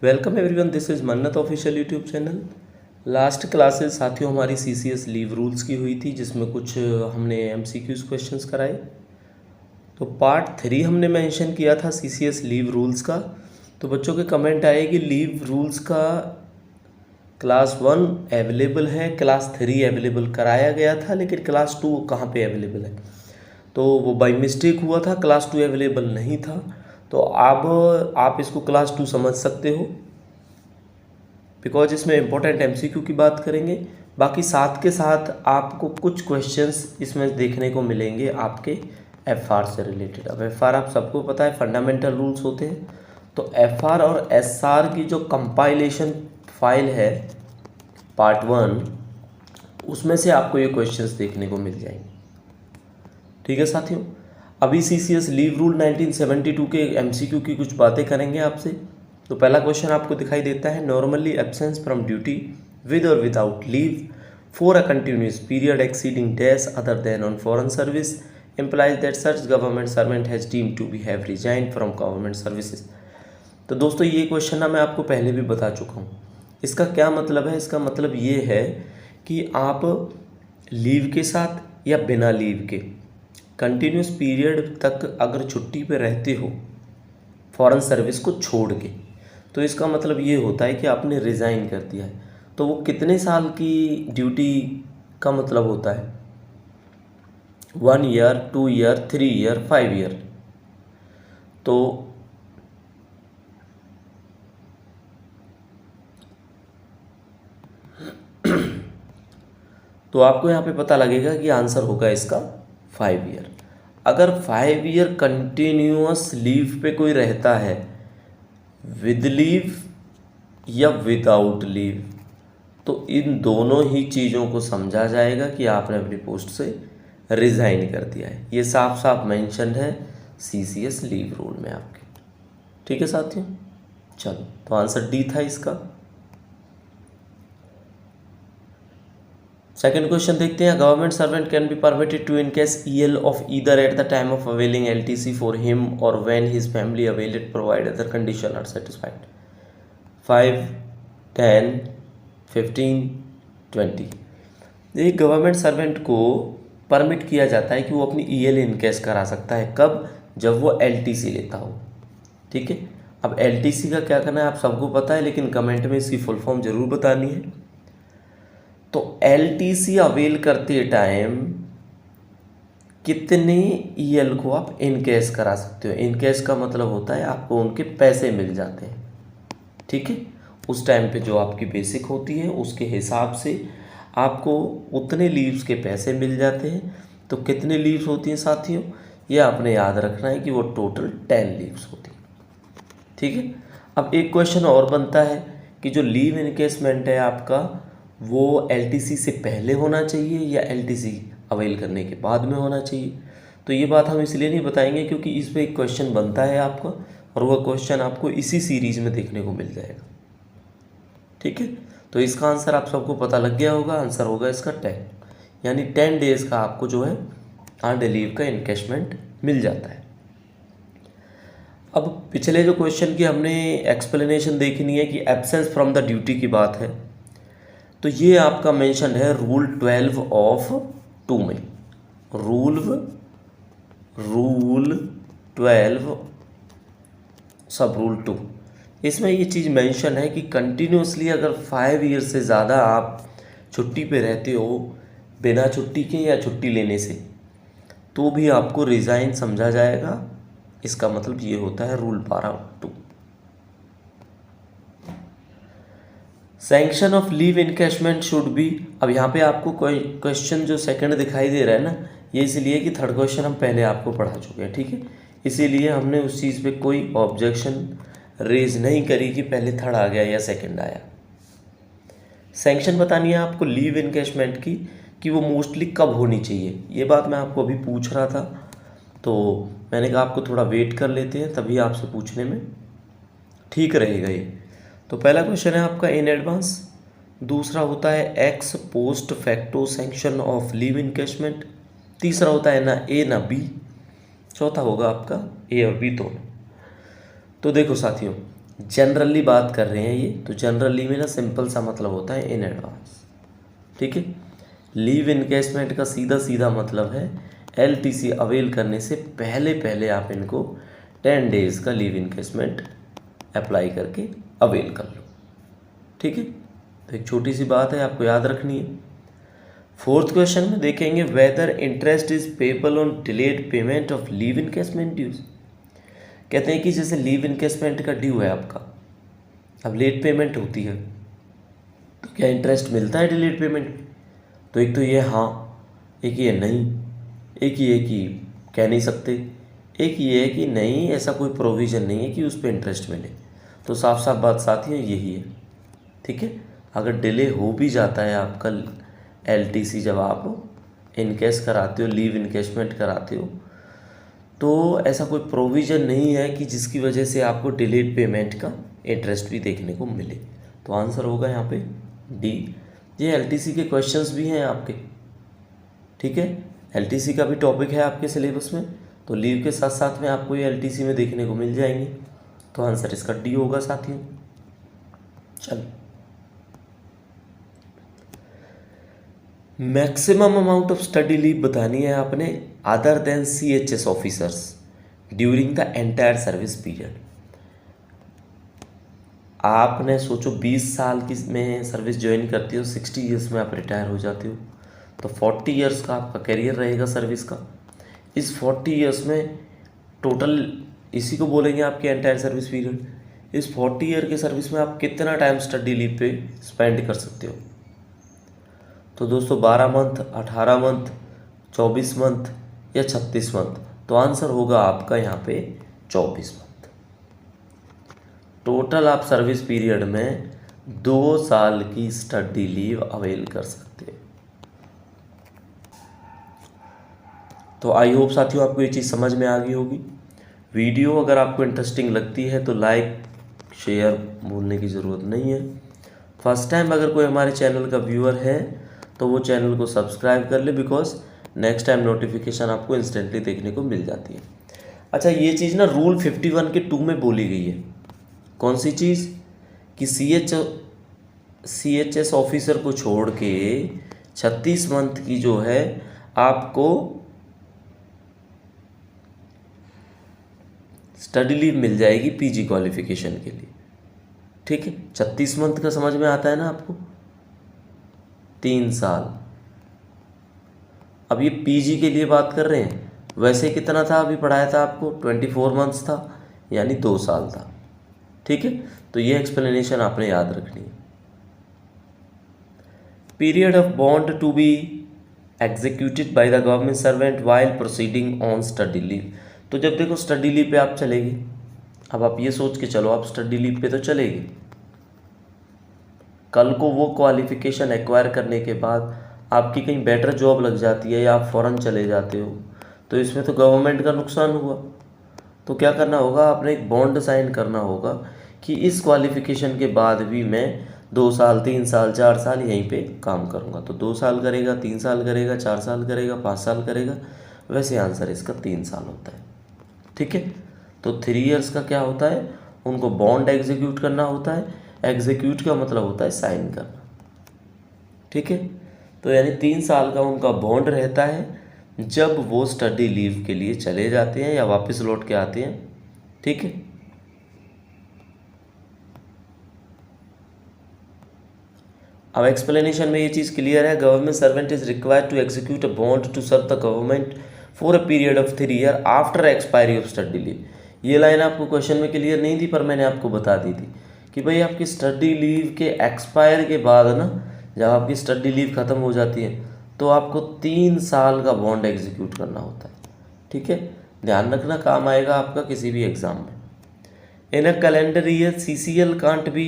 Welcome everyone, this is मन्नत official YouTube channel. Last classes साथियों हमारी सीसीएस लीव रूल्स की हुई थी, जिसमें कुछ हमने एमसीक्यूज क्वेश्चंस कराए। तो पार्ट 3 हमने मेंशन किया था सीसीएस लीव रूल्स का। तो बच्चों के कमेंट आए कि लीव रूल्स का क्लास 1 अवेलेबल है, क्लास 3 अवेलेबल कराया गया था, लेकिन क्लास 2 कहाँ पे अवेलेबल है। तो वो बाई मिस्टेक हुआ था, क्लास 2 अवेलेबल नहीं था। तो अब आप इसको क्लास 2 समझ सकते हो, बिकॉज इसमें इंपॉर्टेंट एमसीक्यू की बात करेंगे। बाकी साथ के साथ आपको कुछ क्वेश्चंस इसमें देखने को मिलेंगे आपके एफआर से रिलेटेड। अब एफआर आप सबको पता है, फंडामेंटल रूल्स होते हैं। तो एफआर और एसआर की जो कंपाइलेशन फाइल है पार्ट 1, उसमें से आपको ये क्वेश्चंस देखने को मिल जाएंगे। ठीक है साथियों, अभी सीसीएस लीव रूल 1972 के एमसीक्यू की कुछ बातें करेंगे आपसे। तो पहला क्वेश्चन आपको दिखाई देता है, normally absence from duty with और without leave for a continuous period exceeding days other than on foreign service implies that such government servant has deemed to be have resigned from government services। तो दोस्तों ये question ना मैं आपको पहले भी बता चुका हूँ। इसका क्या मतलब है? इसका मतलब ये है कि आप लीव के साथ या बिना लीव के कंटिन्यूस पीरियड तक अगर छुट्टी पे रहते हो फॉरेन सर्विस को छोड़ के, तो इसका मतलब ये होता है कि आपने रिज़ाइन कर दिया है। तो वो कितने साल की ड्यूटी का मतलब होता है? 1 ईयर, 2 ईयर, 3 ईयर, 5 ईयर। तो आपको यहाँ पे पता लगेगा कि आंसर होगा इसका 5 ईयर। अगर 5 ईयर कंटिन्यूअस लीव पे कोई रहता है विद लीव या विदाउट लीव, तो इन दोनों ही चीज़ों को समझा जाएगा कि आपने अपनी पोस्ट से रिज़ाइन कर दिया है। ये साफ साफ मेंशन है सीसीएस लीव रूल में आपके। ठीक है साथियों, चलो तो आंसर डी था इसका। सेकेंड क्वेश्चन देखते हैं, government servant can be permitted to encase EL of either at the time of availing LTC for him और when his family avail it provide other condition are satisfied. 5, 10, 15, 20। एक government servant को permit किया जाता है कि वो अपनी EL in case करा सकता है। कब? जब वो एलटीसी लेता हो। ठीक है, अब एलटीसी का क्या करना है आप सबको पता है, लेकिन कमेंट में इसकी फुल फॉर्म जरूर बतानी है। तो एलटीसी अवेल करते टाइम कितने ईएल को आप इनकेस करा सकते हो? इनकेस का मतलब होता है आपको उनके पैसे मिल जाते हैं। ठीक है, उस टाइम पे जो आपकी बेसिक होती है उसके हिसाब से आपको उतने लीव्स के पैसे मिल जाते हैं। तो कितने लीव्स होती हैं साथियों? ये आपने याद रखना है कि वो टोटल 10 लीव्स होती हैं। ठीक है, अब एक क्वेश्चन और बनता है कि जो लीव इनकेसमेंट है आपका, वो एलटीसी से पहले होना चाहिए या एलटीसी अवेल करने के बाद में होना चाहिए। तो ये बात हम इसलिए नहीं बताएंगे क्योंकि इस पर एक क्वेश्चन बनता है आपका, और वह क्वेश्चन आपको इसी सीरीज़ में देखने को मिल जाएगा। ठीक है, तो इसका आंसर आप सबको पता लग गया होगा। आंसर होगा इसका 10, यानी 10 डेज़ का आपको जो है अर्न्ड लीव का इनकेशमेंट मिल जाता है। अब पिछले जो क्वेश्चन की हमने एक्सप्लेनेशन देखनी है कि एब्सेंस फ्रॉम द ड्यूटी की बात है, तो ये आपका मेंशन है रूल 12 ऑफ 2 में। रूल 12 सब रूल 2, इसमें ये चीज़ मेंशन है कि कंटिन्यूसली अगर 5 ईयर से ज़्यादा आप छुट्टी पे रहते हो बिना छुट्टी के या छुट्टी लेने से, तो भी आपको रिज़ाइन समझा जाएगा। इसका मतलब ये होता है rule 12(2). Sanction of leave encashment should be. अब यहाँ पे आपको कोई क्वेश्चन जो सेकंड दिखाई दे रहा है ना, ये इसलिए कि थर्ड क्वेश्चन हम पहले आपको पढ़ा चुके हैं। ठीक है, इसीलिए हमने उस चीज़ पे कोई ऑब्जेक्शन रेज नहीं करी कि पहले थर्ड आ गया या सेकंड आया। सैंक्शन बतानी है आपको लीव इनकैशमेंट की कि वो मोस्टली कब होनी चाहिए। ये बात मैं आपको अभी पूछ रहा था, तो मैंने कहा आपको थोड़ा वेट कर लेते हैं, तभी आपसे पूछने में ठीक रहेगा ये। तो पहला क्वेश्चन है आपका इन एडवांस, दूसरा होता है x post facto sanction of leave encashment, तीसरा होता है ना ए ना बी, चौथा होगा आपका ए और बी दोनों। तो देखो साथियों, जनरली बात कर रहे हैं ये, तो जनरली में ना सिंपल सा मतलब होता है इन एडवांस। ठीक है, लीव इनकेसमेंट का सीधा सीधा मतलब है LTC अवेल करने से पहले पहले आप इनको 10 डेज का लीव इनकेसमेंट अप्लाई करके अवेल कर लो। ठीक है, तो एक छोटी सी बात है आपको याद रखनी है। फोर्थ क्वेश्चन में देखेंगे whether interest is payable on delayed payment of leave encashment dues. कहते हैं कि जैसे लीव इनकेसमेंट का ड्यू है आपका, अब लेट पेमेंट होती है तो क्या इंटरेस्ट मिलता है डिलेड पेमेंट में? तो एक तो ये हाँ, एक ये नहीं, एक ये कि कह नहीं सकते, एक ये है कि नहीं ऐसा कोई प्रोविज़न नहीं है कि उस पर इंटरेस्ट मिले। तो साफ साफ बात साथियों यही है। ठीक है, अगर डिले हो भी जाता है आपका LTC जब आप इनकेस कराते हो, लीव इनकेसमेंट कराते हो, तो ऐसा कोई प्रोविज़न नहीं है कि जिसकी वजह से आपको डिलेड पेमेंट का इंटरेस्ट भी देखने को मिले। तो आंसर होगा यहाँ पे डी। ये LTC के क्वेश्चंस भी हैं आपके। ठीक है, LTC का भी टॉपिक है आपके सिलेबस में, तो लीव के साथ साथ में आपको ये LTC में देखने को मिल जाएंगे। तो आंसर इसका डी होगा साथियों। चलो, maximum amount of study leave बतानी है आपने other than CHS officers during the entire service period. आपने सोचो 20 साल की में सर्विस ज्वाइन करती हो, 60 ईयर्स में आप रिटायर हो जाते हो, तो 40 ईयर्स का आपका करियर रहेगा सर्विस का। इस 40 ईयर्स में टोटल इसी को बोलेंगे आपके एंटायर सर्विस पीरियड। इस 40 ईयर के सर्विस में आप कितना टाइम स्टडी लीव पे स्पेंड कर सकते हो? तो दोस्तों 12 मंथ, 18 मंथ, 24 मंथ या 36 मंथ। तो आंसर होगा आपका यहाँ पे 24 मंथ। टोटल आप सर्विस पीरियड में 2 साल की स्टडी लीव अवेल कर सकते हैं। तो आई होप साथियों आपको ये चीज़ समझ में आ गई होगी। वीडियो अगर आपको इंटरेस्टिंग लगती है तो लाइक शेयर भूलने की ज़रूरत नहीं है। फर्स्ट टाइम अगर कोई हमारे चैनल का व्यूअर है तो वो चैनल को सब्सक्राइब कर ले, बिकॉज नेक्स्ट टाइम नोटिफिकेशन आपको इंस्टेंटली देखने को मिल जाती है। अच्छा, ये चीज़ ना रूल 51 के 2 में बोली गई है। कौन सी चीज़? कि CHS ऑफिसर को छोड़ के 36 मंथ की जो है आपको स्टडी लीव मिल जाएगी PG क्वालिफिकेशन के लिए। ठीक है, 36 मंथ का समझ में आता है ना आपको? 3 साल। अब ये PG के लिए बात कर रहे हैं, वैसे कितना था अभी पढ़ाया था आपको? 24 मंथ्स था, यानी 2 साल था। ठीक है, तो ये एक्सप्लेनेशन आपने याद रखनी है। Period of bond to be executed by the government servant while proceeding on study leave. तो जब देखो स्टडी लीव पे आप चलेंगे, अब आप ये सोच के चलो आप स्टडी लीव पे तो चलेंगे, कल को वो क्वालिफिकेशन एक्वायर करने के बाद आपकी कहीं बेटर जॉब लग जाती है या आप फ़ौरन चले जाते हो, तो इसमें तो गवर्नमेंट का नुकसान हुआ। तो क्या करना होगा, आपने एक बॉन्ड साइन करना होगा कि इस क्वालिफिकेशन के बाद भी मैं 2 साल, 3 साल, 4 साल यहीं पे काम करूँगा। तो 2 साल करेगा, 3 साल करेगा, 4 साल करेगा, 5 साल करेगा। वैसे आंसर इसका 3 साल होता है। ठीक है, तो 3 इयर्स का क्या होता है, उनको बॉन्ड एग्जीक्यूट करना होता है। एग्जीक्यूट का मतलब होता है साइन करना। ठीक है, तो यानी 3 साल का उनका बॉन्ड रहता है जब वो स्टडी लीव के लिए चले जाते हैं या वापस लौट के आते हैं। ठीक है, अब एक्सप्लेनेशन में ये चीज़ क्लियर है। Government servant is required to execute a bond to serve the government for a period of 3 year after expiry of study leave. ये लाइन आपको क्वेश्चन में क्लियर नहीं थी, पर मैंने आपको बता दी थी कि भाई आपकी स्टडी लीव के एक्सपायर के बाद ना, जब आपकी स्टडी लीव ख़त्म हो जाती है तो आपको 3 साल का बॉन्ड एग्जीक्यूट करना होता है। ठीक है, ध्यान रखना, काम आएगा आपका किसी भी एग्ज़ाम में। In a calendar year CCL can't be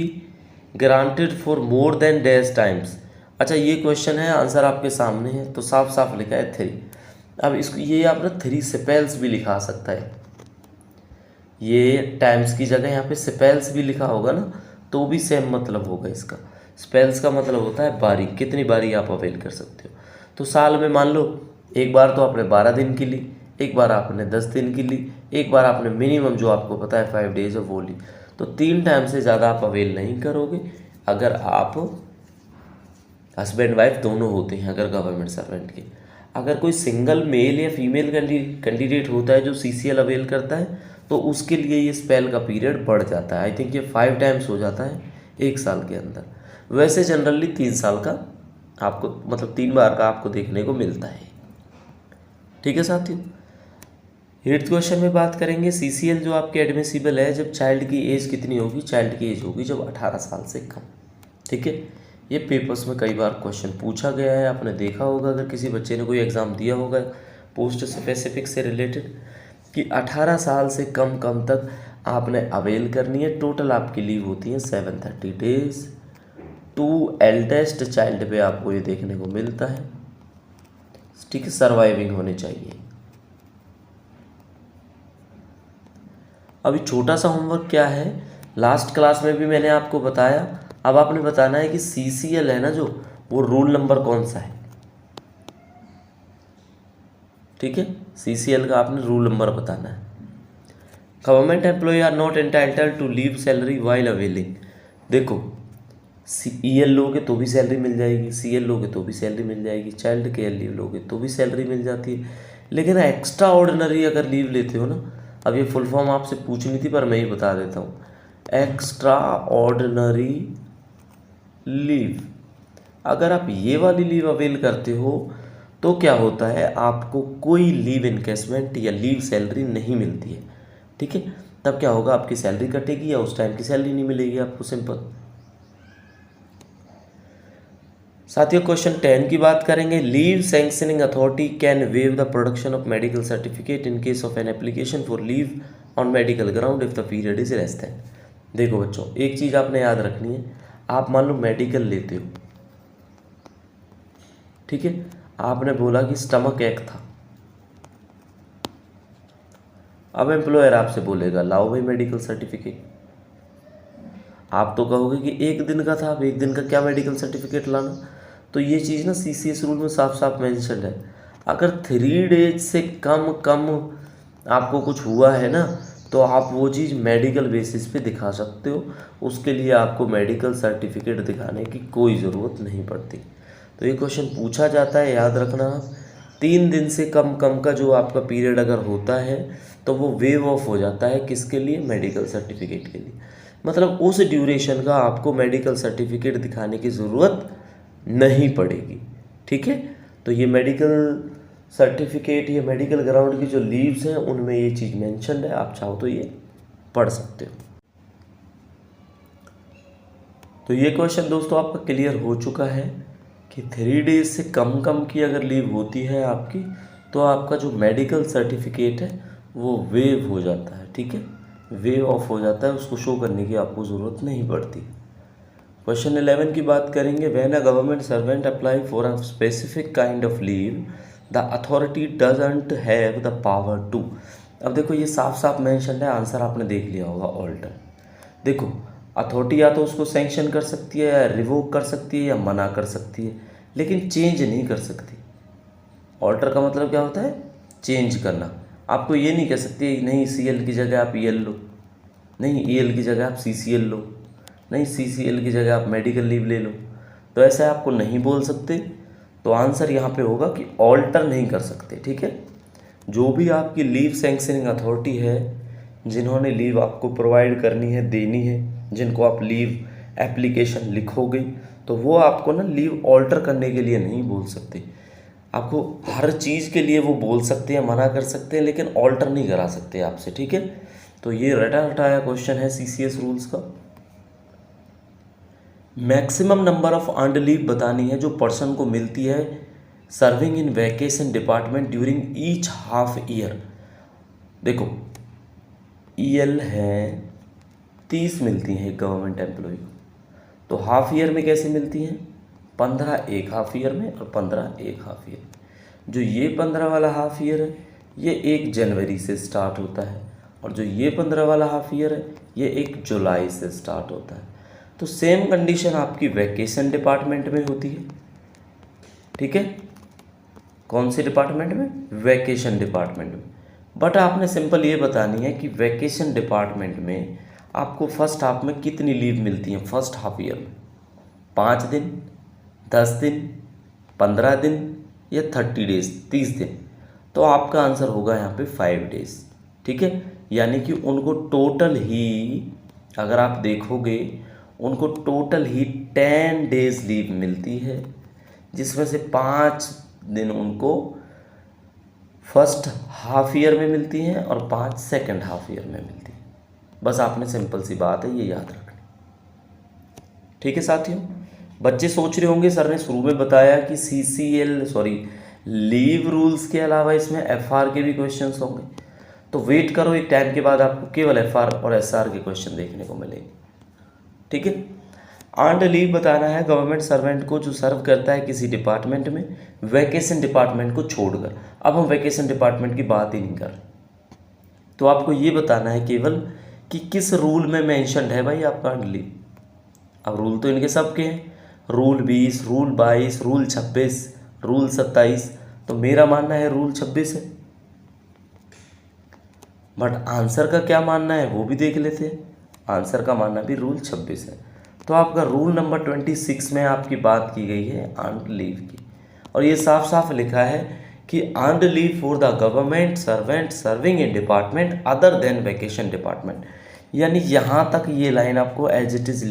granted for more than dash times. अच्छा, ये क्वेश्चन है, आंसर आपके सामने है, तो साफ साफ लिखा है 3। अब इसको ये आप ना 3 स्पेल्स भी लिखा सकता है। ये टाइम्स की जगह यहाँ पे स्पेल्स भी लिखा होगा ना, तो भी सेम मतलब होगा इसका। स्पेल्स का मतलब होता है बारी, कितनी बारी आप अवेल कर सकते हो। तो साल में मान लो एक बार तो आपने 12 दिन की ली, एक बार आपने 10 दिन की ली, एक बार आपने मिनिमम जो आपको पता है 5 डेज वो ली। तो 3 टाइम से ज़्यादा आप अवेल नहीं करोगे अगर आप हस्बैंड वाइफ दोनों होते हैं, अगर गवर्नमेंट सर्वेंट के। अगर कोई सिंगल मेल या फीमेल कैंडिडेट होता है जो CCL अवेल करता है तो उसके लिए ये स्पेल का पीरियड बढ़ जाता है। आई थिंक ये 5 टाइम्स हो जाता है 1 साल के अंदर। वैसे जनरली 3 साल का आपको, मतलब 3 बार का आपको देखने को मिलता है। ठीक है साथियों, 8th क्वेश्चन में बात करेंगे CCL जो आपके एडमिसिबल है जब चाइल्ड की एज कितनी होगी। चाइल्ड की एज होगी जब 18 साल से कम। ठीक है, ये पेपर्स में कई बार क्वेश्चन पूछा गया है, आपने देखा होगा अगर किसी बच्चे ने कोई एग्ज़ाम दिया होगा पोस्ट स्पेसिफिक से रिलेटेड, कि 18 साल से कम तक आपने अवेल करनी है। टोटल आपकी लीव होती है 730 डेज। 2 एल्डेस्ट चाइल्ड पे आपको ये देखने को मिलता है। ठीक है, सर्वाइविंग होने चाहिए। अभी छोटा सा होमवर्क क्या है, लास्ट क्लास में भी मैंने आपको बताया, अब आपने बताना है कि CCL है ना जो, वो रूल नंबर कौन सा है। ठीक है, CCL का आपने रूल नंबर बताना है। Government employ are not entitled to leave salary while availing. देखो, EL लोगे तो भी सैलरी मिल जाएगी, CL लोगे तो भी सैलरी मिल जाएगी, चाइल्ड केयर लीव लोगे तो भी सैलरी मिल जाती है। लेकिन एक्स्ट्रा ऑर्डिनरी अगर लीव लेते हो ना, अब ये फुल फॉर्म आपसे पूछनी थी पर मैं ही बता देता हूँ। एक्स्ट्रा ऑर्डिनरी लीव, अगर आप ये वाली लीव अवेल करते हो तो क्या होता है, आपको कोई लीव इनकेसमेंट या लीव सैलरी नहीं मिलती है। ठीक है, तब क्या होगा, आपकी सैलरी कटेगी या उस टाइम की सैलरी नहीं मिलेगी आपको, सिंपल। साथियों, क्वेश्चन 10 की बात करेंगे। Leave sanctioning authority can wave the production of medical certificate in case of an application for leave on medical ground if the period is less than. देखो बच्चों, एक चीज़ आपने याद रखनी है, आप मान लो मेडिकल लेते हो, ठीक है, आपने बोला कि स्टमक एक था, अब एम्प्लॉयर आपसे बोलेगा लाओ भाई मेडिकल सर्टिफिकेट। आप तो कहोगे कि 1 दिन का था, अब 1 दिन का क्या मेडिकल सर्टिफिकेट लाना। तो ये चीज़ ना CCS रूल में साफ साफ मेंशन है, अगर 3 डेज से कम आपको कुछ हुआ है ना, तो आप वो चीज़ मेडिकल बेसिस पे दिखा सकते हो। उसके लिए आपको मेडिकल सर्टिफिकेट दिखाने की कोई ज़रूरत नहीं पड़ती। तो ये क्वेश्चन पूछा जाता है, याद रखना आप। 3 दिन से कम का जो आपका पीरियड अगर होता है तो वो वेव ऑफ हो जाता है, किसके लिए, मेडिकल सर्टिफिकेट के लिए। मतलब उस ड्यूरेशन का आपको मेडिकल सर्टिफिकेट दिखाने की ज़रूरत नहीं पड़ेगी। ठीक है, तो ये मेडिकल सर्टिफिकेट, ये मेडिकल ग्राउंड की जो लीव्स हैं उनमें ये चीज़ मेंशन है, आप चाहो तो ये पढ़ सकते हो। तो ये क्वेश्चन दोस्तों आपका क्लियर हो चुका है कि 3 डेज से कम की अगर लीव होती है आपकी, तो आपका जो मेडिकल सर्टिफिकेट है वो वेव हो जाता है। ठीक है, वेव ऑफ हो जाता है, उसको शो करने की आपको ज़रूरत नहीं पड़ती। क्वेश्चन 11 की बात करेंगे। When a government servant apply for a specific kind of leave the authority doesn't have the power to. अब देखो, ये साफ साफ मेंशन है, आंसर आपने देख लिया होगा, ऑल्टर। देखो, अथॉरिटी या तो उसको सैंक्शन कर सकती है, या रिवोक कर सकती है, या मना कर सकती है, लेकिन चेंज नहीं कर सकती। ऑल्टर का मतलब क्या होता है, चेंज करना। आपको ये नहीं कह सकती नहीं CL की जगह आप EL लो, नहीं EL की जगह आप CCL लो, नहीं CCL की जगह आप मेडिकल लीव ले लो, तो ऐसा आपको नहीं बोल सकते। तो आंसर यहाँ पे होगा कि ऑल्टर नहीं कर सकते। ठीक है, जो भी आपकी लीव सैंक्शनिंग अथॉरिटी है, जिन्होंने लीव आपको प्रोवाइड करनी है, देनी है, जिनको आप लीव एप्लीकेशन लिखोगे, तो वो आपको ना लीव ऑल्टर करने के लिए नहीं बोल सकते। आपको हर चीज़ के लिए वो बोल सकते हैं, मना कर सकते हैं, लेकिन ऑल्टर नहीं करा सकते आपसे। ठीक है, तो ये रटा रटाया क्वेश्चन है CCS रूल्स का। Maximum number of earned leave बतानी है जो पर्सन को मिलती है serving in vacation department during each half year. देखो, EL है 30 मिलती हैं एक गवर्नमेंट एम्प्लॉय को, तो हाफ ईयर में कैसे मिलती हैं, 15 एक हाफ ईयर में और 15 एक हाफ ईयर में। जो ये 15 वाला हाफ ईयर है ये 1 जनवरी से स्टार्ट होता है, और जो ये 15 वाला हाफ ईयर है ये 1 जुलाई से स्टार्ट होता है। तो सेम कंडीशन आपकी वैकेशन डिपार्टमेंट में होती है। ठीक है, कौन से डिपार्टमेंट में, वैकेशन डिपार्टमेंट में। बट आपने सिंपल ये बतानी है कि वैकेशन डिपार्टमेंट में आपको फर्स्ट हाफ में कितनी लीव मिलती हैं फर्स्ट हाफ ईयर में? 5 दिन, 10 दिन, 15 दिन या 30 डेज, 30 दिन? तो आपका आंसर होगा यहाँ पे 5 डेज। ठीक है, यानी कि उनको टोटल ही, अगर आप देखोगे, उनको टोटल ही 10 डेज लीव मिलती है, जिसमें से 5 दिन उनको फर्स्ट हाफ ईयर में मिलती हैं और 5 सेकेंड हाफ ईयर में मिलती है। बस आपने सिंपल सी बात है ये याद रखनी। ठीक है साथियों, बच्चे सोच रहे होंगे सर ने शुरू में बताया कि लीव रूल्स के अलावा इसमें एफआर के भी क्वेश्चंस होंगे, तो वेट करो, एक टाइम के बाद आपको केवल एफआर और एसआर के क्वेश्चन देखने को मिलेंगे। ठीक है, अर्न्ड लीव बताना है गवर्नमेंट सर्वेंट को जो सर्व करता है किसी डिपार्टमेंट में वैकेशन डिपार्टमेंट को छोड़कर। अब हम वैकेशन डिपार्टमेंट की बात ही नहीं कर रहे, तो आपको ये बताना है केवल कि किस रूल में मेंशन्ड है भाई आपका अर्न्ड लीव। अब रूल तो इनके सबके हैं, रूल 20, रूल 22, रूल 26, रूल 27, तो मेरा मानना है रूल 26 है, बट आंसर का क्या मानना है वो भी देख लेते हैं। आंसर का मानना भी रूल 26 है। तो आपका रूल नंबर 26 में आपकी बात की गई है अर्न्ड लीव की, और ये साफ साफ लिखा है कि earned leave for the government servant serving in department other than vacation department. यानी यहाँ तक ये लाइन आपको एज इट इज़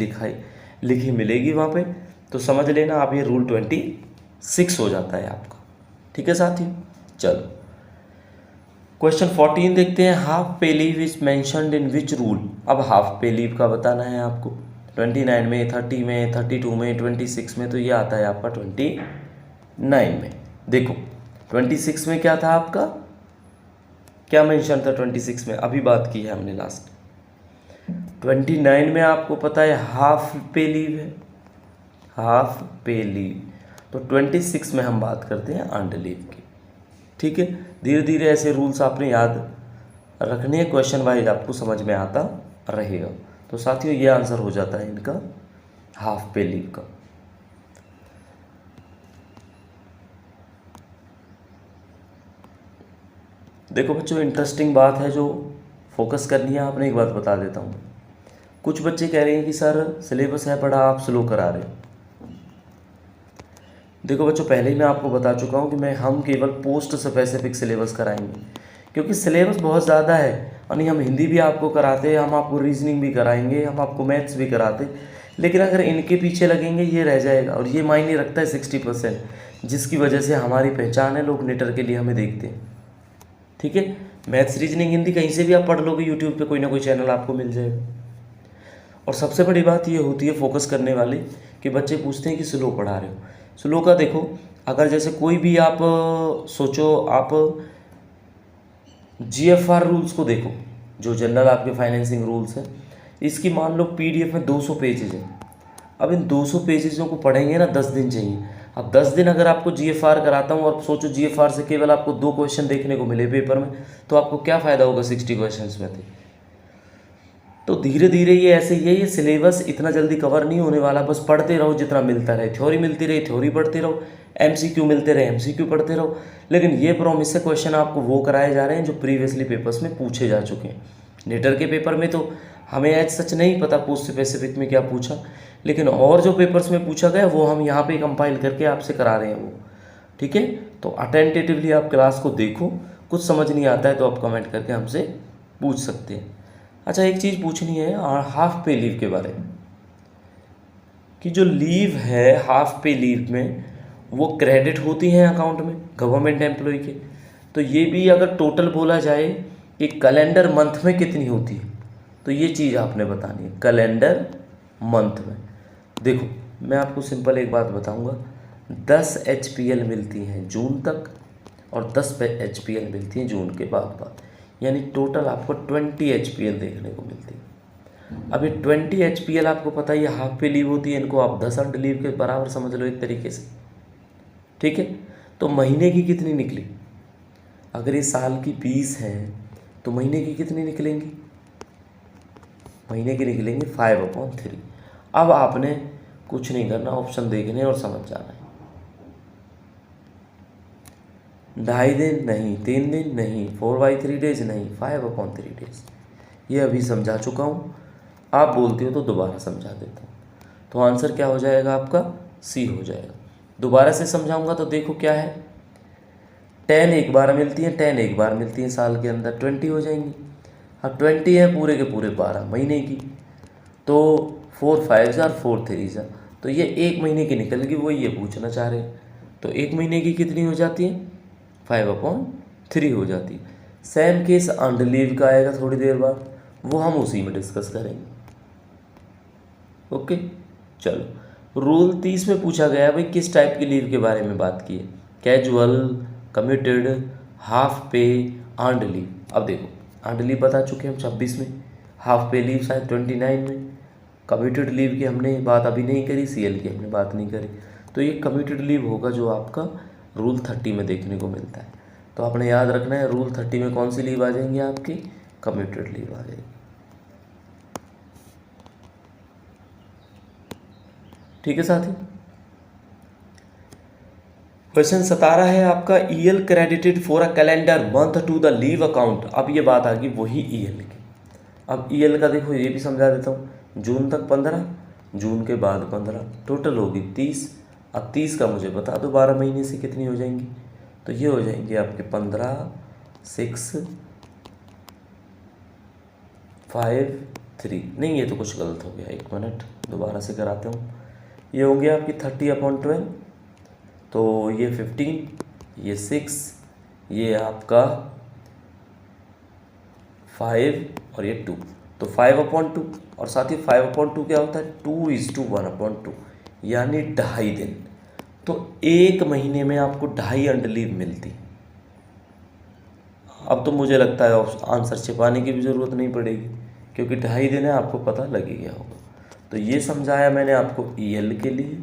लिखी मिलेगी वहाँ पे, तो समझ लेना आप ये रूल 26 हो जाता है आपका। ठीक है साथियों, चलो क्वेश्चन 14 देखते हैं। हाफ पे leave is mentioned in which rule. अब हाफ पे लीव का बताना है आपको, 29 में, 30 में, 32 में, 26 में, तो ये आता है आपका 29 में। देखो 26 में क्या था आपका, क्या मेंशन था 26 में, अभी बात की है हमने लास्ट। 29 में आपको पता है हाफ पे लीव है, हाफ पे लीव, तो 26 में हम बात करते हैं अर्न्ड लीव की। ठीक है, धीरे धीरे ऐसे रूल्स आपने याद रखने हैं, क्वेश्चन वाइज आपको समझ में आता रहेगा। तो साथियों ये आंसर हो जाता है इनका हाफ पे लीव का। देखो बच्चों, इंटरेस्टिंग बात है जो फोकस करनी है आपने, एक बात बता देता हूँ। कुछ बच्चे कह रहे हैं कि सर सिलेबस है बड़ा, आप स्लो करा रहे हो। देखो बच्चों, पहले ही मैं आपको बता चुका हूँ कि हम केवल पोस्ट स्पेसिफिक सिलेबस कराएंगे, क्योंकि सिलेबस बहुत ज़्यादा है। यानी हम हिंदी भी आपको कराते, हम आपको रीजनिंग भी कराएंगे, हम आपको मैथ्स भी कराते, लेकिन अगर इनके पीछे लगेंगे ये रह जाएगा, और ये मायने रखता है 60%, जिसकी वजह से हमारी पहचान है, लोग नेटर के लिए हमें देखते हैं। ठीक है, मैथ्स रीजनिंग हिंदी कहीं से भी आप पढ़ लोगे, यूट्यूब पे कोई ना कोई चैनल आपको मिल जाएगा। और सबसे बड़ी बात ये होती है फोकस करने वाली कि बच्चे पूछते हैं कि स्लो पढ़ा रहे हो। स्लो का देखो, अगर जैसे कोई भी आप सोचो, आप GFR रूल्स को देखो, जो जनरल आपके फाइनेंसिंग रूल्स हैं, इसकी मान लो PDF में 200 पेजेज हैं। अब इन 200 पेजेजों को पढ़ेंगे ना 10 दिन चाहिए। अब 10 दिन अगर आपको GFR कराता हूँ और सोचो GFR से केवल आपको 2 क्वेश्चन देखने को मिले पेपर में, तो आपको क्या फ़ायदा होगा 60 क्वेश्चन में थे। तो धीरे धीरे ये ऐसे ही है, ये सिलेबस इतना जल्दी कवर नहीं होने वाला। बस पढ़ते रहो जितना मिलता रहे, थ्योरी मिलती रही थ्योरी पढ़ते रहो, MCQ मिलते रहे MCQ पढ़ते रहो। लेकिन ये प्रॉमिस से क्वेश्चन आपको वो कराए जा रहे हैं जो प्रीवियसली पेपर्स में पूछे जा चुके हैं। नेटर के पेपर में तो हमें एज सच नहीं पता पोस्ट स्पेसिफिक में क्या पूछा, लेकिन और जो पेपर्स में पूछा गया वो हम यहाँ पे कंपाइल करके आपसे करा रहे हैं वो। ठीक है, तो अटेंटिवली आप क्लास को देखो, कुछ समझ नहीं आता है तो आप कमेंट करके हमसे पूछ सकते हैं। अच्छा, एक चीज़ पूछनी है हाफ पे लीव के बारे में, कि जो लीव है हाफ पे लीव में वो क्रेडिट होती हैं अकाउंट में गवर्नमेंट एम्प्लॉय के। तो ये भी अगर टोटल बोला जाए कि कैलेंडर मंथ में कितनी होती है, तो ये चीज़ आपने बतानी है कैलेंडर मंथ में। देखो मैं आपको सिंपल एक बात बताऊंगा, 10 HPL मिलती हैं जून तक और 10 HPL मिलती हैं जून के बाद, यानी टोटल आपको 20 HPL देखने को मिलती है। अब ये 20 HPL आपको पता है ये हाफ पे लीव होती है, इनको आप 10 अर्न्ड लीव के बराबर समझ लो एक तरीके से। ठीक है, तो महीने की कितनी निकली, अगर ये साल की 20 है तो महीने की कितनी निकलेंगी, महीने की निकलेंगी 5/3। अब आपने कुछ नहीं करना, ऑप्शन देखने और समझ जाना है। 2.5 दिन नहीं, 3 दिन नहीं, 4/3 डेज नहीं, 5/3 डेज। ये अभी समझा चुका हूँ। आप बोलते हो तो दोबारा समझा देता हूँ। तो आंसर क्या हो जाएगा आपका? सी हो जाएगा। दोबारा से समझाऊंगा तो देखो क्या है, 10 एक बार मिलती है, 10 एक बार मिलती है साल के अंदर, 20 हो जाएंगी। अब 20 है पूरे के पूरे 12 महीने की, तो 4 5 जार 4 3 जार, तो ये एक महीने की निकल गई, वो ये पूछना चाह रहे हैं। तो एक महीने की कितनी हो जाती है? 5/3 हो जाती है। सेम केस अंड लीव का आएगा थोड़ी देर बाद, वो हम उसी में डिस्कस करेंगे। ओके, चलो रूल 30 में पूछा गया भाई किस टाइप की लीव के बारे में बात की है? कैजुअल, कमिटेड, हाफ पे, अर्नड लीव। अब देखो अर्नड लीव बता चुके हम 26 में, हाफ पे लीव शायद 29 में, कमिटेड लीव की हमने बात अभी नहीं करी, सीएल की हमने बात नहीं करी। तो ये कमिटेड लीव होगा जो आपका रूल 30 में देखने को मिलता है। तो आपने याद रखना है रूल 30 में कौन सी लीव आ जाएंगी आपकी? कमिटेड लीव आ जाएगी। ठीक है साथी। क्वेश्चन 17 है आपका, EL credited for a calendar month to the leave account. अब ये बात आ गई वही ईएल की। अब ईएल का देखो ये भी समझा देता हूँ, जून तक 15, जून के बाद 15, टोटल होगी 30। अब 30 का मुझे बता दो 12 महीने से कितनी हो जाएंगी? तो ये हो जाएंगे आपके 15 6 5 3, नहीं ये तो कुछ गलत हो गया, एक मिनट दोबारा से कराते हूँ। ये होंगे आपकी 30/12, तो ये 15, ये 6, ये आपका 5 और ये 2, तो 5/2। और साथ ही 5/2 क्या होता है? 2:1/2, यानी 2.5 दिन। तो एक महीने में आपको 2.5 अंड लीव मिलती। अब तो मुझे लगता है आंसर छिपाने की भी ज़रूरत नहीं पड़ेगी, क्योंकि 2.5 दिन है, आपको पता लग ही गया होगा। तो ये समझाया मैंने आपको ईएल के लिए,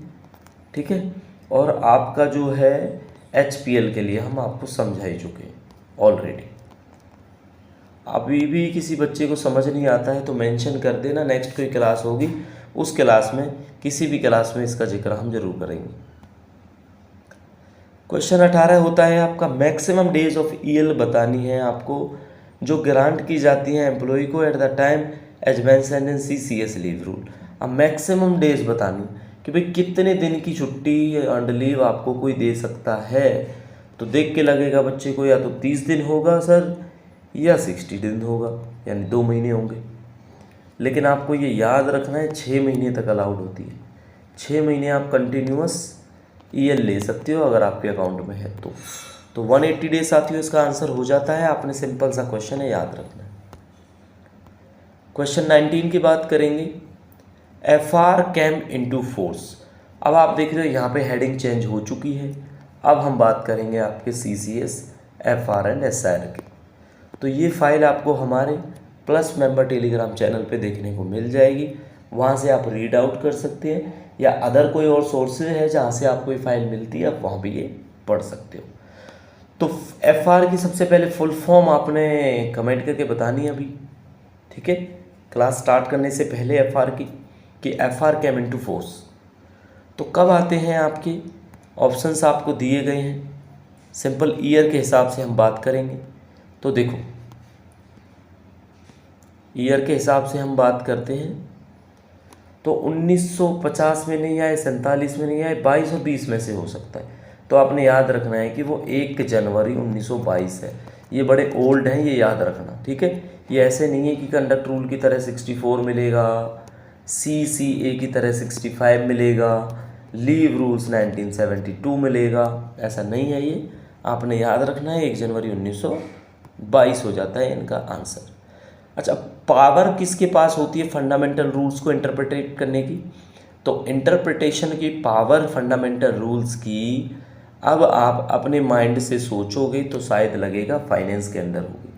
ठीक है। और आपका जो है एचपीएल के लिए हम आपको समझा ही चुके हैं ऑलरेडी। अभी भी किसी बच्चे को समझ नहीं आता है तो मेंशन कर देना, नेक्स्ट कोई क्लास होगी उस क्लास में, किसी भी क्लास में इसका जिक्र हम जरूर करेंगे। क्वेश्चन 18 होता है आपका, मैक्सिमम डेज ऑफ ईएल बतानी है आपको जो ग्रांट की जाती है एम्प्लॉय को at the time as mentioned in CCS leave rule. अब मैक्सिमम डेज बतानी कि भाई कितने दिन की छुट्टी अर्नड लीव आपको कोई दे सकता है। तो देख के लगेगा बच्चे को या तो 30 दिन होगा सर या 60 दिन होगा, यानी 2 महीने होंगे। लेकिन आपको ये याद रखना है 6 महीने तक अलाउड होती है। 6 महीने आप कंटिन्यूअस ईएल ले सकते हो अगर आपके अकाउंट में है तो 180 डेज साथियों इसका आंसर हो जाता है। आपने सिंपल सा क्वेश्चन है, याद रखना है। क्वेश्चन 19 की बात करेंगे, एफआर कैम इनटू फोर्स। अब आप देख रहे हो यहाँ पे हेडिंग चेंज हो चुकी है। अब हम बात करेंगे आपके सीसीएस, एफआर एंड एसआर की। तो ये फाइल आपको हमारे प्लस मेंबर टेलीग्राम चैनल पे देखने को मिल जाएगी, वहाँ से आप रीड आउट कर सकते हैं, या अदर कोई और सोर्सेज है जहाँ से आपको ये फाइल मिलती है आप वहाँ भी ये पढ़ सकते हो। तो एफआर की सबसे पहले फुल फॉर्म आपने कमेंट करके बतानी है अभी, ठीक है, क्लास स्टार्ट करने से पहले एफआर की, कि एफआर कैम इनटू फोर्स। तो कब आते हैं आपके ऑप्शंस आपको दिए गए हैं, सिंपल ईयर के हिसाब से हम बात करेंगे। तो देखो ईयर के हिसाब से हम बात करते हैं तो 1950 में नहीं आए, 47 में नहीं आए, 22 और 20 में से हो सकता है। तो आपने याद रखना है कि वो 1 जनवरी 1922 है। ये बड़े ओल्ड हैं, ये याद रखना, ठीक है। ये ऐसे नहीं है कि कंडक्ट रूल की तरह 64 मिलेगा, सीसीए की तरह 65 मिलेगा, लीव रूल्स 1972 मिलेगा, ऐसा नहीं है। ये आपने याद रखना है 1 जनवरी 1922 हो जाता है इनका आंसर। अच्छा, पावर किसके पास होती है फंडामेंटल रूल्स को इंटरप्रेट करने की? तो इंटरप्रिटेशन की पावर फंडामेंटल रूल्स की अब आप अपने माइंड से सोचोगे तो शायद लगेगा फाइनेंस के अंदर होगी,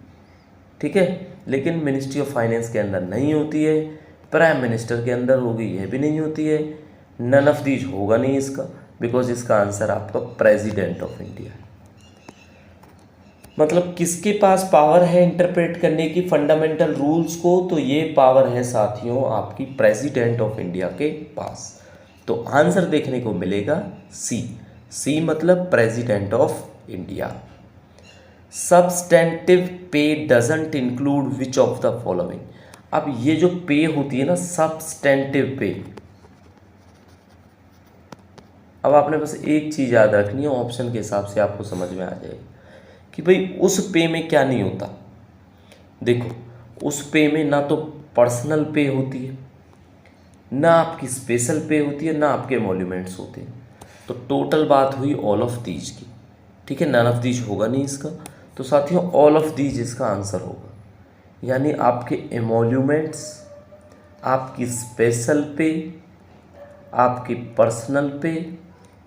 ठीक है, लेकिन मिनिस्ट्री ऑफ फाइनेंस के अंदर नहीं होती है, प्राइम मिनिस्टर के अंदर होगी यह भी नहीं होती है, नन ऑफ दीज होगा नहीं इसका, बिकॉज इसका आंसर आपका प्रेसिडेंट ऑफ इंडिया है। मतलब किसके पास पावर है इंटरप्रेट करने की फंडामेंटल रूल्स को? तो ये पावर है साथियों आपकी प्रेसिडेंट ऑफ इंडिया के पास। तो आंसर देखने को मिलेगा सी। सी मतलब प्रेसिडेंट ऑफ इंडिया। सब्सटेंटिव पे doesn't include which of the following. अब ये जो पे होती है ना, सब्सटेंटिव पे, अब आपने बस एक चीज़ याद रखनी है, ऑप्शन के हिसाब से आपको समझ में आ जाएगी कि भाई उस पे में क्या नहीं होता। देखो, उस पे में ना तो पर्सनल पे होती है, ना आपकी स्पेशल पे होती है, ना आपके एमोल्यूमेंट्स होते हैं। तो टोटल बात हुई ऑल ऑफ दीज की, ठीक है। नन ऑफ दीज होगा नहीं इसका, तो साथियों ऑल ऑफ दीज इसका आंसर होगा। यानी आपके एमोल्यूमेंट्स, आपकी स्पेशल पे, आपकी पर्सनल पे,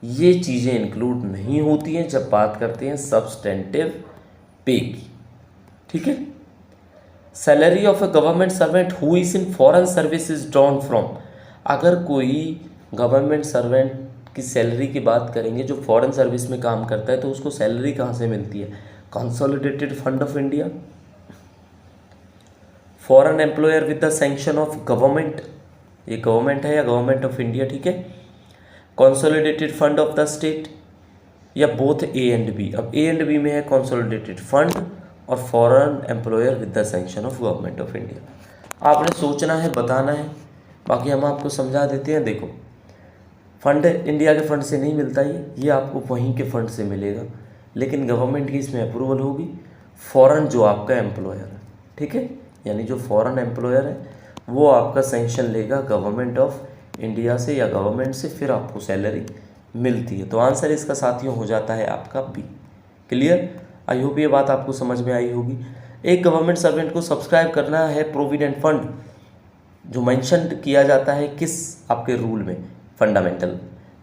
ये चीज़ें इंक्लूड नहीं होती हैं जब बात करते हैं सब्सटेंटिव पे की, ठीक है। Salary of a government servant who is in foreign service is drawn from, अगर कोई गवर्नमेंट सर्वेंट की सैलरी की बात करेंगे जो फॉरेन सर्विस में काम करता है, तो उसको सैलरी कहाँ से मिलती है? Consolidated fund of India, foreign employer with the sanction of government, ये गवर्नमेंट है या गवर्नमेंट ऑफ इंडिया, ठीक है। Consolidated fund of the state, या बोथ ए एंड बी। अब ए एंड बी में है कंसोलिडेटेड फंड और foreign employer with the sanction of government of India. आपने सोचना है, बताना है, बाकी हम आपको समझा देते हैं। देखो, फंड इंडिया के फंड से नहीं मिलता, ये आपको वहीं के फंड से मिलेगा, लेकिन गवर्नमेंट की इसमें अप्रूवल होगी। फॉरेन जो आपका एम्प्लॉयर है, ठीक है, यानी जो फॉरेन एम्प्लॉयर है वो आपका सैंक्शन लेगा गवर्नमेंट ऑफ इंडिया से या गवर्नमेंट से, फिर आपको सैलरी मिलती है। तो आंसर इसका साथियों हो जाता है आपका बी। क्लियर? आई होप ये बात आपको समझ में आई होगी। एक गवर्नमेंट सर्वेंट को सब्सक्राइब करना है प्रोविडेंट फंड, जो मेंशन किया जाता है किस आपके रूल में, fundamental,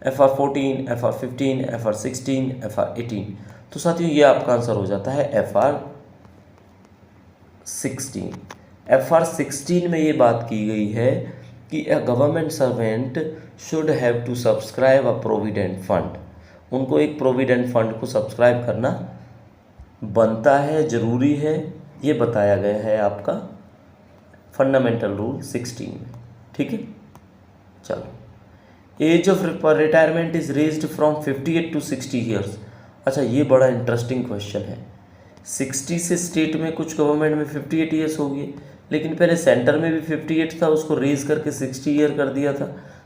FR 14, FR 15, FR 16, FR 18। तो साथियों ये आपका आंसर हो जाता है FR 16। FR 16 में ये बात की गई है कि a government servant should have to subscribe a provident fund, उनको एक प्रोविडेंट फंड को सब्सक्राइब करना बनता है, ज़रूरी है, ये बताया गया है आपका फंडामेंटल रूल 16 में, ठीक है। चलो, age of retirement is raised from 58 to 60 years. अच्छा, ये बड़ा इंटरेस्टिंग क्वेश्चन है। 60 से स्टेट में, कुछ गवर्नमेंट में 58 ईयर्स हो गए, लेकिन पहले सेंटर में भी 58 था, उसको रेज करके 60 ईयर कर दिया था।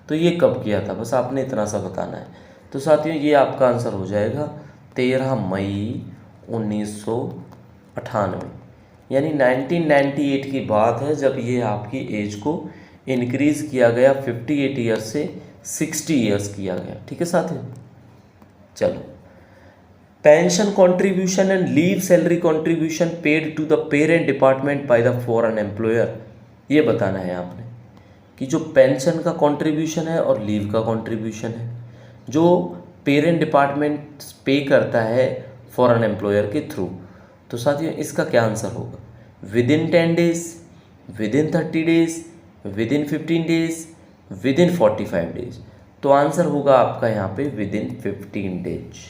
तो ये कब किया था, बस आपने इतना सा बताना है। तो साथियों ये आपका आंसर हो जाएगा 13 मई 1998, यानी 1998 की बात है जब ये आपकी एज को इंक्रीज़ किया गया 58 ईयर्स से 60 ईयर्स किया गया, ठीक है साथियों। चलो, pension contribution and leave salary contribution paid to the parent department by the foreign employer, ये बताना है आपने कि जो पेंशन का कॉन्ट्रीब्यूशन है और लीव का कॉन्ट्रीब्यूशन है जो पेरेंट डिपार्टमेंट पे करता है फॉरेन एम्प्लॉयर के थ्रू, तो साथियों इसका क्या आंसर होगा? With in 10 days, with in 30 days, with in 15 days, with in 45 days. तो आंसर होगा आपका यहाँ पे विद इन 15 डेज।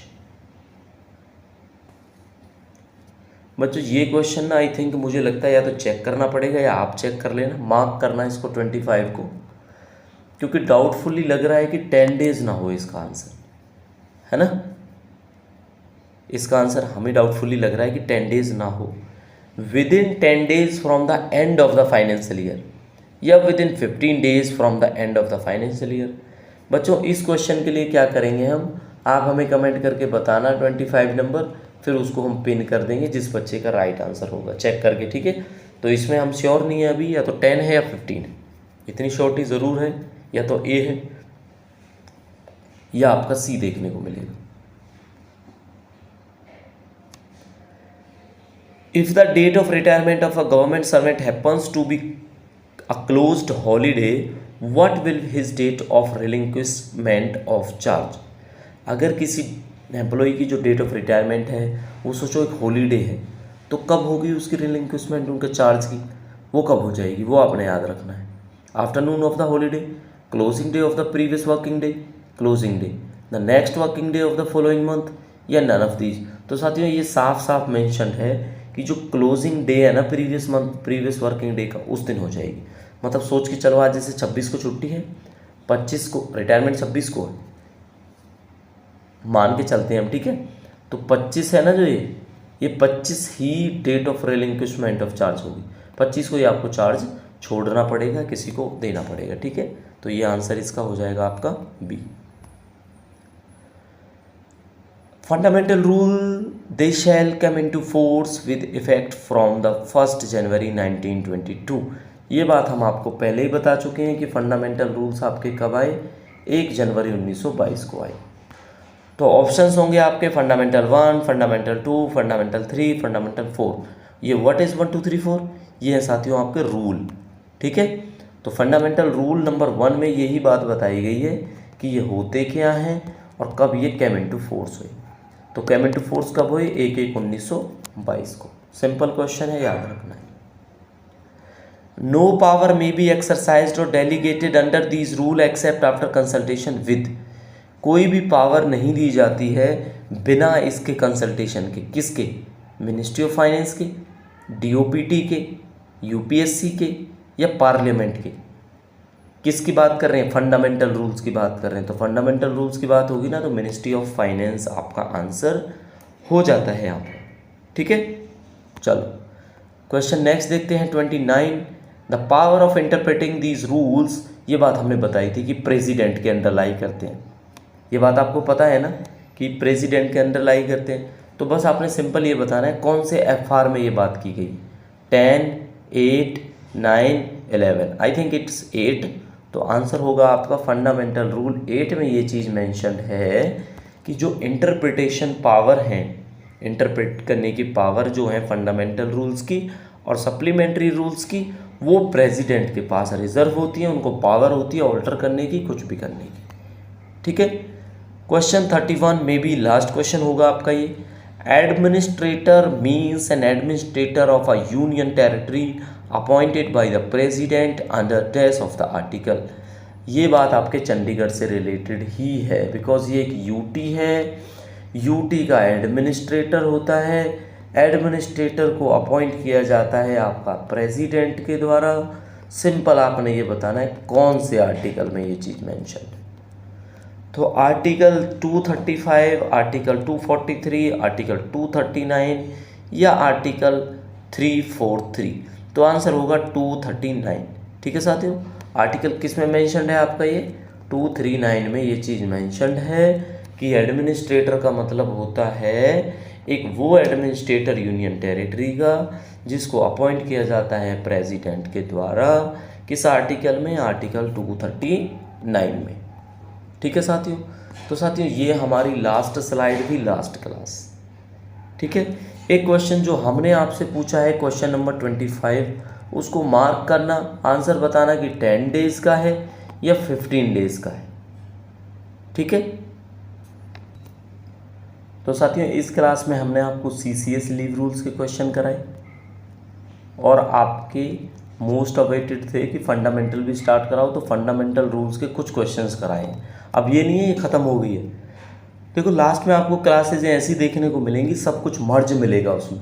बच्चों ये क्वेश्चन ना आई थिंक मुझे लगता है या तो चेक करना पड़ेगा या आप चेक कर लेना, मार्क करना इसको 25 को, क्योंकि डाउटफुली लग रहा है कि 10 डेज ना हो इसका आंसर, है ना। इसका आंसर हमें डाउटफुली लग रहा है कि 10 डेज ना हो। Within 10 days from the end of the financial year या within 15 days from the end of the financial year. बच्चों इस क्वेश्चन के लिए क्या करेंगे हम, आप हमें कमेंट करके बताना 25 नंबर, फिर उसको हम पिन कर देंगे जिस बच्चे का राइट आंसर होगा चेक करके, ठीक है। तो इसमें हम श्योर नहीं है अभी, या तो 10 है या 15 है, इतनी श्योरिटी ज़रूर है, या तो ए है या आपका सी देखने को मिलेगा। If the date of retirement of a government servant happens to be a closed holiday, what will his date of relinquishment of charge. अगर किसी एम्प्लॉय की जो डेट ऑफ रिटायरमेंट है वो सोचो एक हॉलीडे है, तो कब होगी उसकी रिलिंक्विशमेंट उनके चार्ज की, वो कब हो जाएगी, वो आपने याद रखना है। Afternoon of the holiday, closing day of the previous working day, closing day, the next working day of the following month, या नन ऑफ दीज। तो साथियों ये साफ साफ मेंशन है कि जो क्लोजिंग डे है ना previous month, previous working day का, उस दिन हो जाएगी। मतलब सोच के चलो आज जैसे 26 को छुट्टी है, 25 को रिटायरमेंट, 26 को है, मान के चलते हैं हम, ठीक है। तो 25 है ना जो ये 25 ही date of relinquishment of charge होगी, 25 को ये आपको चार्ज छोड़ना पड़ेगा, किसी को देना पड़ेगा। ठीक है, तो ये आंसर इसका हो जाएगा आपका B. Fundamental rule they shall come into force with effect from the 1 January 1922। ये बात हम आपको पहले ही बता चुके हैं कि फंडामेंटल रूल्स आपके कब आए, 1 जनवरी 1922 को आए। तो ऑप्शंस होंगे आपके फंडामेंटल 1, फंडामेंटल 2, फंडामेंटल 3, फंडामेंटल 4। ये व्हाट इज़ 1 2 3 4, ये है साथियों आपके रूल। ठीक है, तो फंडामेंटल रूल नंबर 1 में यही बात बताई गई है कि ये होते क्या हैं और कब ये कैम इनटू फोर्स हुए। तो कैम इनटू फोर्स कब हुए, 1/1/1922 को। सिंपल क्वेश्चन है, याद रखना है। No power may be exercised और delegated under these rule except after consultation with. कोई भी पावर नहीं दी जाती है बिना इसके कंसल्टेशन के। किसके, मिनिस्ट्री ऑफ फाइनेंस के, डीओपीटी के, यूपीएससी के या पार्लियामेंट के। किसकी बात कर रहे हैं, फंडामेंटल रूल्स की बात कर रहे हैं। तो फंडामेंटल रूल्स की बात होगी ना, तो मिनिस्ट्री ऑफ फाइनेंस आपका आंसर हो जाता है यहाँ पर। ठीक है, चलो क्वेश्चन नेक्स्ट देखते हैं 29। The power of interpreting these rules, ये बात हमने बताई थी कि प्रेसिडेंट के अंडर लाई करते हैं। ये बात आपको पता है ना कि प्रेसिडेंट के अंडर लाई करते हैं। तो बस आपने सिंपल ये बताना है कौन से एफआर में ये बात की गई, 10, 8, 9, 11। I think it's 8। तो आंसर होगा आपका फंडामेंटल रूल 8 में ये चीज़ मेंशन्ड है कि जो इंटरप्रिटेशन पावर है, इंटरप्रेट करने की पावर जो है फंडामेंटल रूल्स की और सप्लीमेंट्री रूल्स की, वो प्रेसिडेंट के पास रिजर्व होती है। उनको पावर होती है ऑल्टर करने की, कुछ भी करने की। ठीक है, क्वेश्चन 31 में भी लास्ट क्वेश्चन होगा आपका ये। Administrator means an administrator of a union territory appointed by the president under test of the article. ये बात आपके चंडीगढ़ से रिलेटेड ही है, बिकॉज ये एक यूटी है। यूटी का एडमिनिस्ट्रेटर होता है, एडमिनिस्ट्रेटर को अपॉइंट किया जाता है आपका प्रेसिडेंट के द्वारा। सिंपल आपने ये बताना है कौन से आर्टिकल में ये चीज़ मेंशन है। तो आर्टिकल 235, आर्टिकल 243, आर्टिकल 239 या आर्टिकल 343। तो आंसर होगा 239। ठीक है साथियों, आर्टिकल किस में मेंशन्ड है आपका, ये 239 में ये चीज़ मेंशन्ड है कि एडमिनिस्ट्रेटर का मतलब होता है एक वो एडमिनिस्ट्रेटर यूनियन टेरिटरी का जिसको अपॉइंट किया जाता है प्रेसिडेंट के द्वारा। किस आर्टिकल में, आर्टिकल 239 में। ठीक है साथियों, तो साथियों ये हमारी लास्ट स्लाइड थी, लास्ट क्लास। ठीक है, एक क्वेश्चन जो हमने आपसे पूछा है क्वेश्चन नंबर 25, उसको मार्क करना, आंसर बताना कि 10 डेज का है या 15 डेज का है। ठीक है, तो साथियों इस क्लास में हमने आपको सीसीएस लीव रूल्स के क्वेश्चन कराए और आपके मोस्ट अवेटेड थे कि फंडामेंटल भी स्टार्ट कराओ, तो फंडामेंटल रूल्स के कुछ क्वेश्चंस कराए हैं। अब ये नहीं है ये ख़त्म हो गई है। देखो लास्ट में आपको क्लासेज ऐसी देखने को मिलेंगी, सब कुछ मर्ज मिलेगा उसमें।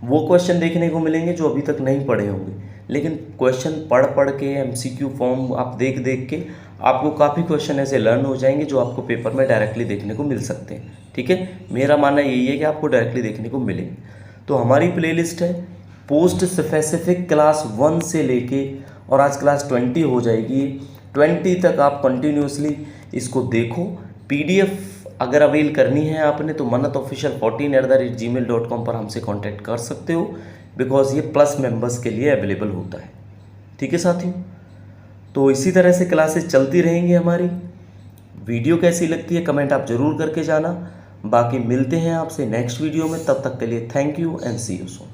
वो क्वेश्चन देखने को मिलेंगे जो अभी तक नहीं पढ़े होंगे, लेकिन क्वेश्चन पढ़ पढ़ के एमसीक्यू फॉर्म आप देख देख के आपको काफ़ी क्वेश्चन ऐसे लर्न हो जाएंगे जो आपको पेपर में डायरेक्टली देखने को मिल सकते हैं। ठीक है, मेरा मानना यही है कि आपको डायरेक्टली देखने को मिलेंगे। तो हमारी प्लेलिस्ट है पोस्ट स्पेसिफिक क्लास 1 से लेके, और आज क्लास 20 हो जाएगी, 20 तक आप कंटिन्यूसली इसको देखो। पीडीएफ अगर अवेल करनी है आपने तो manatofficial14@gmail.com पर हमसे कांटेक्ट कर सकते हो, बिकॉज ये प्लस मेंबर्स के लिए अवेलेबल होता है। ठीक है साथियों, तो इसी तरह से क्लासेस चलती रहेंगी हमारी। वीडियो कैसी लगती है कमेंट आप ज़रूर करके जाना। बाकी मिलते हैं आपसे नेक्स्ट वीडियो में, तब तक के लिए thank you and see you soon.